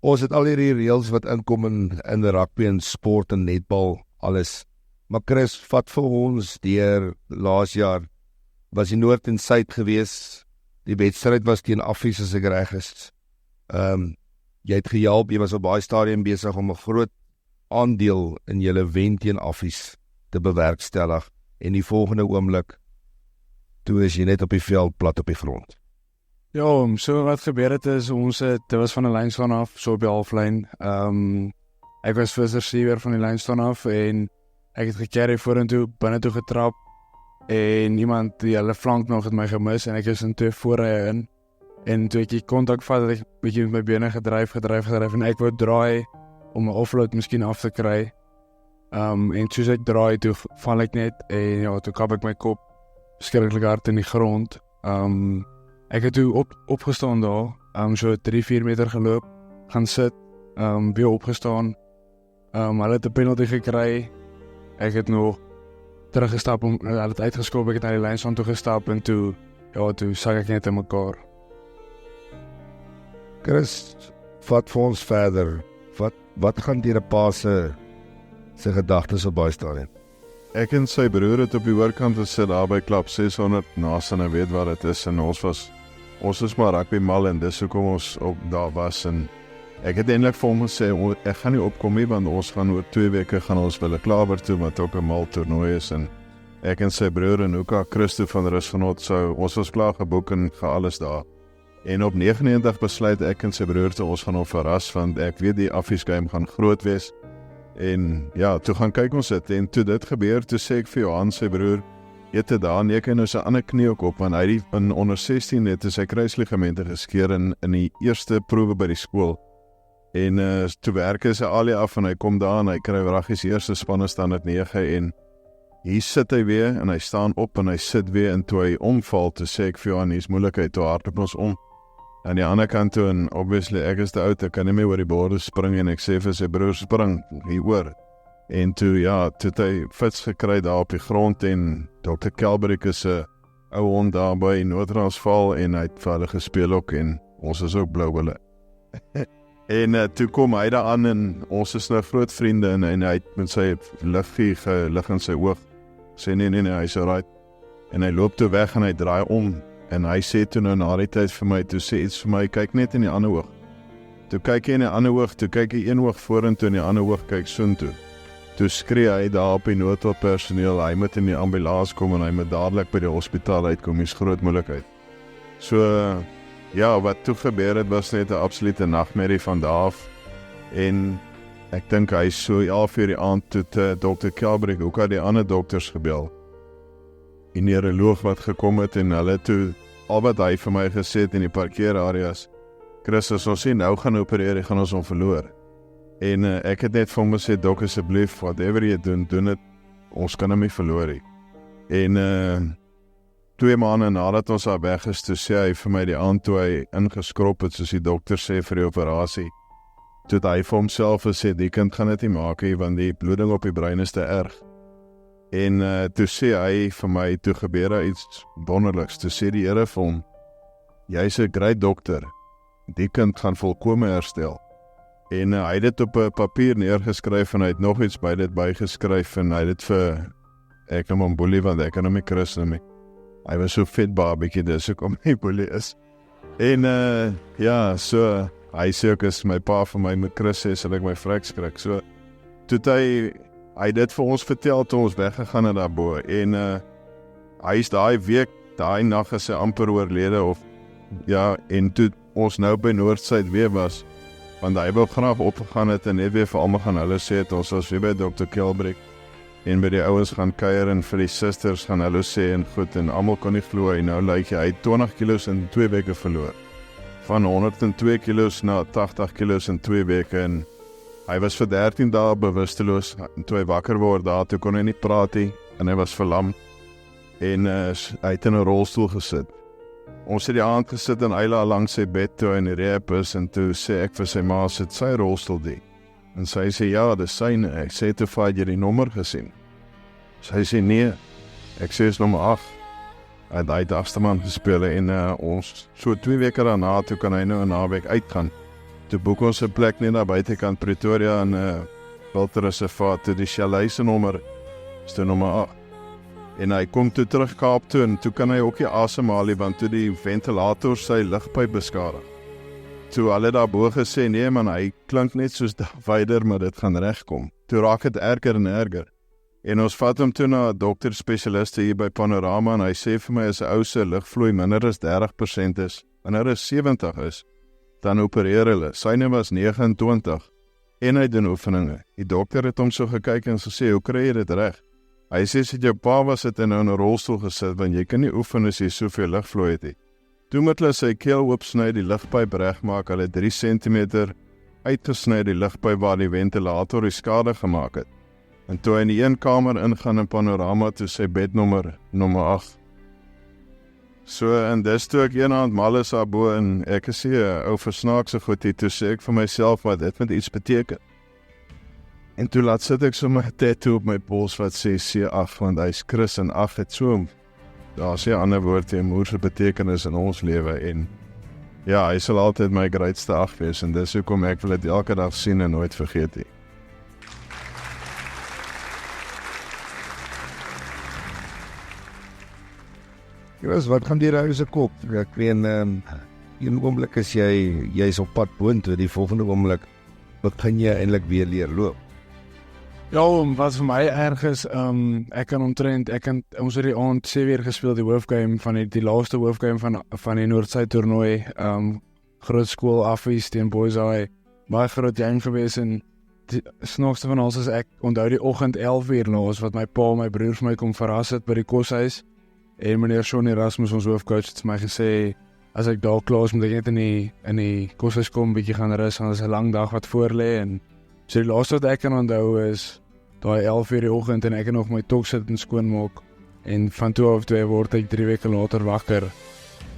Ons het al hierdie reëls wat inkom in rugby en sport en netbal, alles. Maar Chris, vat vir ons deur laas jaar, was die Noord en Suid gewees, die wedstryd was teen Affies as ek reg is. Jy het gehelp, jy was op baie stadium besig om 'n groot aandeel in julle wen teen Affies te bewerkstellig, en die volgende oomblik, toe is jy net op die veld plat op die grond. Ja, so wat gebeur het is, dit was van die lynstaan af, so op die halflyn. Ek was first receiver van die lynstaan af, en ek het gecarry vorentoe, binne toe getrap, en iemand die hele flank nog het my gemis, en ek is in 2 voorrye in, en toe ek die kontak vat, het ek bietjie met my bene gedryf, en ek wou draai, om 'n offload miskien af te kry, en soos ek draai, toe val ek net, en ja, toe kap ek my kop, skrikkelik hard in die grond. Ek het toe opgestaan daar, so 3-4 meter geloop, gaan sit, weer opgestaan, hulle het 'n penalty gekry, ek het nog teruggestap, hulle het uitgeskop, ek het na die lynstaan toe gestap, en toe sak ek net in mekaar. Chris, vat vir ons verder, wat gaan deur 'n pa se gedagtes op baie stadium? Ek en sy broer het op die oorkant gesit daar by klap 600 naas en hy weet wat dit is, en ons is maar rugby mal, en dis hoekom ons op daar was, en ek het eintlik vir hom gesê, ek gaan nie opkom nie, want ons gaan oor 2 weke gaan ons Wille Klawer toe, wat ook 'n mal toernooi is, en ek en sy broer en ook Christo van Rusgenot, ons was klaar geboek en alles daar. En op 99 besluit ek en sy broer toe, ons gaan hom verras, want ek weet die Affies game gaan groot wees. En ja, toe gaan kyk ons dit, en toe dit gebeur, toe sê ek vir Johan, sy broer, jy het daar, en jy kan nou sy ander knie ook op, want hy in onder 16 het sy kruisligamente geskeur in die eerste proewe by die skool. En toe werk hy sy alie af, en hy kom daar, en hy kry wraggies eerste spanne standaard 9, en hier sit hy weer, en hy staan op, en hy sit weer, en toe hy omval, toe sê ek vir Johan, hier is moeilikheid, toe hardloop ons om. Aan die ander kant toe, en obviously ek is te oud, ek kan nie meer oor die borde spring, en ek sê vir sy broer, spring, hier oor. En toe, toe het hy fits gekry daar op die grond, en Dr. Kelbrick is 'n ou hond daar by Noord-Transvaal, en hy het vir hulle gespeel ook, en ons is ook blou hulle. En toe kom hy daar aan, en ons is nou groot vriende, en hy het met sy lig in sy oog, sê nee, hy is alright. En hy loop toe weg, en hy draai om, en hy sê toe nou na die tyd vir my, toe sê iets vir my, kyk net in die ander oog. Toe kyk hy in die ander oog, toe kyk hy een oog vorentoe, en die ander oog kyk soontoe. Toe skree hy daar op die noodhulppersoneel, hy moet in die ambulans kom, en hy moet dadelik by die hospitaal uitkom, is groot moeilikheid. So, wat toe gebeur het, was net 'n absolute nagmerrie van daar af, en ek dink hy so 11 uur die aand toe Dr. Kelbrick, ook al die ander dokters gebel, die neuroloog wat gekom het, en hulle toe, al wat hy vir my gesê het in die parkeerareas, Chris, as ons nie nou gaan opereer, gaan ons hom verloor. En ek het net vir hom gesê, dok, asseblief, whatever jy doen dit, ons kan hom nie verloor nie. En 2 maande nadat ons daar weg is, toe sê hy vir my die aand toe hy ingeskrop het, soos die dokter sê vir die operasie, toe het hy vir homself gesê, die kind gaan dit nie maak nie, want die bloeding op die brein is te erg. En toe sê hy vir my, toe gebeur daar iets wonderliks, toe sê die Here vir hom, jy's 'n great dokter, die kind gaan volkome herstel. En hy het dit op 'n papier neergeskryf, en hy het nog iets by dit bygeskryf, en hy het dit vir, ek noem hom Boelie, want ek kan hom nie Chris noem nie. Hy was so vet babietjie, dis hoekom hy Boelie is. En so, hy sê ook, as my pa vir my met Chris sê, sal ek my vrek skrik. So, toe hy dit vir ons vertel, toe ons weggegaan het daarbo, en hy is daai nag is hy amper oorlede, en toe ons nou by Noordsuid weer was, want hy wou graag opgegaan het, en net weer vir almal gaan hulle sê het, ons was weer by Dr. Kelbrick, en by die ouens gaan kuier, en vir die sisters gaan hulle sê, en goed, en almal kon nie glo, hy nou lyk hy 20 kilos in 2 weke verloor, van 102 kilos na 80 kilos in 2 weke, en hy was vir 13 dae bewusteloos, en toe hy wakker word daar, toe kon hy nie praat nie, en hy was verlam, en hy het in 'n rolstoel gesit. Ons het die aand gesit in Eila langs sy bed toe in die rehab is, en toe sê ek vir sy ma, sit sy rolstoel die, en sy sê, ja, dis syne, ek sê toe vir jy die nommer gesien, sy sê nee, ek sê is nommer 8, hy het agterman gespeel, en ons, so 2 weke daarna, toe kan hy nou 'n naweek uitgaan, Toe boek ons 'n plek net na buitekant Pretoria in 'n wildreservaat, toe die chalet se nommer is toe nommer 8. En hy kom toe terug Kaap toe en toe kan hy ook nie asemhaal nie, want toe die ventilator sy lugpyp beskadig. Toe hulle daarbo gesê, nee man, hy klink net soos Vader, maar dit gaan regkom. Toe raak dit erger en erger. En ons vat hom toe na 'n dokter-spesialiste hier by Panorama en hy sê vir my as 'n ou se lugvloei minder as 30% is, wanneer dit 70 is, dan opereer hulle. Syne was 29 en hy doen oefeninge. Die dokter het hom so gekyk en gesê, hoe kry jy dit reg? Hy sê, as jou pa was het en nou in 'n rolstoel gesit, want jy kan nie oefen as jy soveel lugvloei het nie. Toe moet hulle sy keel oopsny, die lugpyp regmaak, hulle 3 cm uitgesny die lugpyp waar die ventilator die skade gemaak het. En toe hy in die een kamer ingaan in Panorama, toe sy bednommer nommer 8. So, en dis toe ek een aand mal is daarbo en ek sê, ou versnaakse goed hier, toe sê ek vir myself, maar dit moet iets beteken. En toe laat sit ek so my tattoo op my pols wat sê C8, want hy's Chris en 8 het so, daar sê 'n ander woord en moerse betekenis in ons lewe en ja, hy sal altyd my grootste 8 wees en dis hoekom ek wil dit elke dag sien en nooit vergeet nie. Chris, wat gaan die huis se kop? Ek weet een oomblik is jy's op pad boontoe, die volgende oomblik begin jy eintlik weer leer loop. Ja, wat vir my erg is, ons het die aand 7 uur gespeel, die hoofgame van die laaste hoofgame van die Noord-Suid toernooi, groot skool afwies teen Boys High, baie groot game gewees en die snaakste van alles is ek onthou die oggend 11 uur laas wat my pa en my broer vir my kom verras het by die koshuis en meneer Shaun Erasmus, ons hoofcoach, het my gesê, as ek daar klaar is, moet ek net in die koshuis kom, bietjie gaan rus, want dit is 'n lang dag wat voor lê en so die laaste wat ek kan onthou is daai 11 uur die oggend en ek het nog my tok sit en skoonmaak en van 2 word ek 3 weke later wakker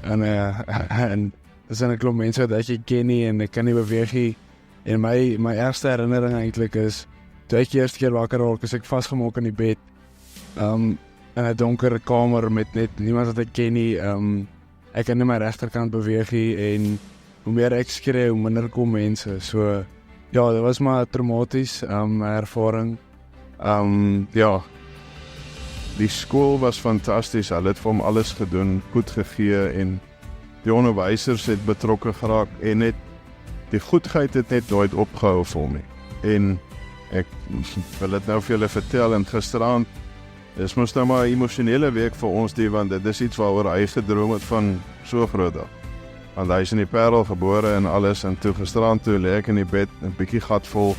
en dis 'n klomp mense wat ek ken nie en ek kan nie beweeg nie en my eerste herinnering eintlik is toe ek die eerste keer wakker raak, is ek vasgemaak in die bed in 'n donker kamer met net niemand wat ek ken nie, ek kan nie my regterkant beweeg nie en hoe meer ek skree, hoe minder kom mense, so ja, dit was maar 'n traumaties ervaring. Ja, die skool was fantasties, hulle het vir hom alles gedoen, goed gegee en die onderwysers het betrokke geraak en net die goedheid het net nooit opgehou vir hom nie. En ek wil dit nou vir julle vertel en gisteraand is mos nou maar 'n emosionele week vir ons want dit is iets waaroor hy gedroom het van so groot af. Want hy is in die Parel gebore en alles en toe gisteraand toe lê ek in die bed 'n bietjie gatvol.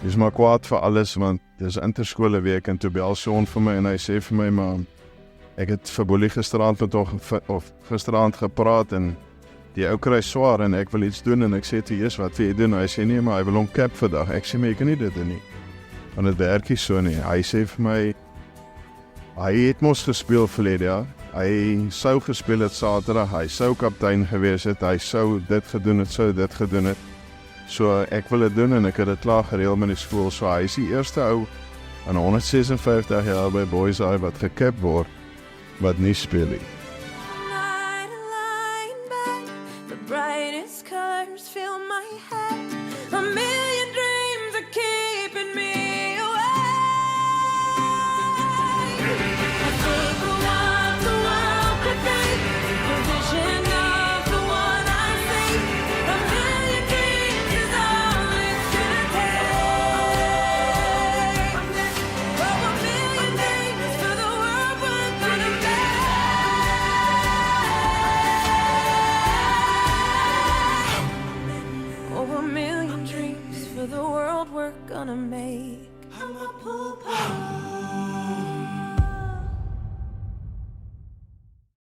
Dis maar kwaad vir alles want dis interskole week en toe bel Shaun vir my en hy sê vir my maar ek het vir Boelie gisteraand met hom gisteraand gepraat en die ou kry swaar en ek wil iets doen en ek sê toe Jesus wat wil jy doen? Hy sê nee maar hy wil hom cap vandag. Ek sê maar jy kan nie dit doen nie. Want dit werk nie so nie. Hy sê vir my hy het mos gespeel verlede jaar. Hy sou gespeel het Saterdag, hy sou kaptein gewees het, hy sou dit gedoen het, so ek wil dit doen en ek het dit klaar gereël met die skool, so hy is die eerste ou aan 156 jaar by Boys High wat gekap word, wat nie speel nie. Gonna make. I'm a pool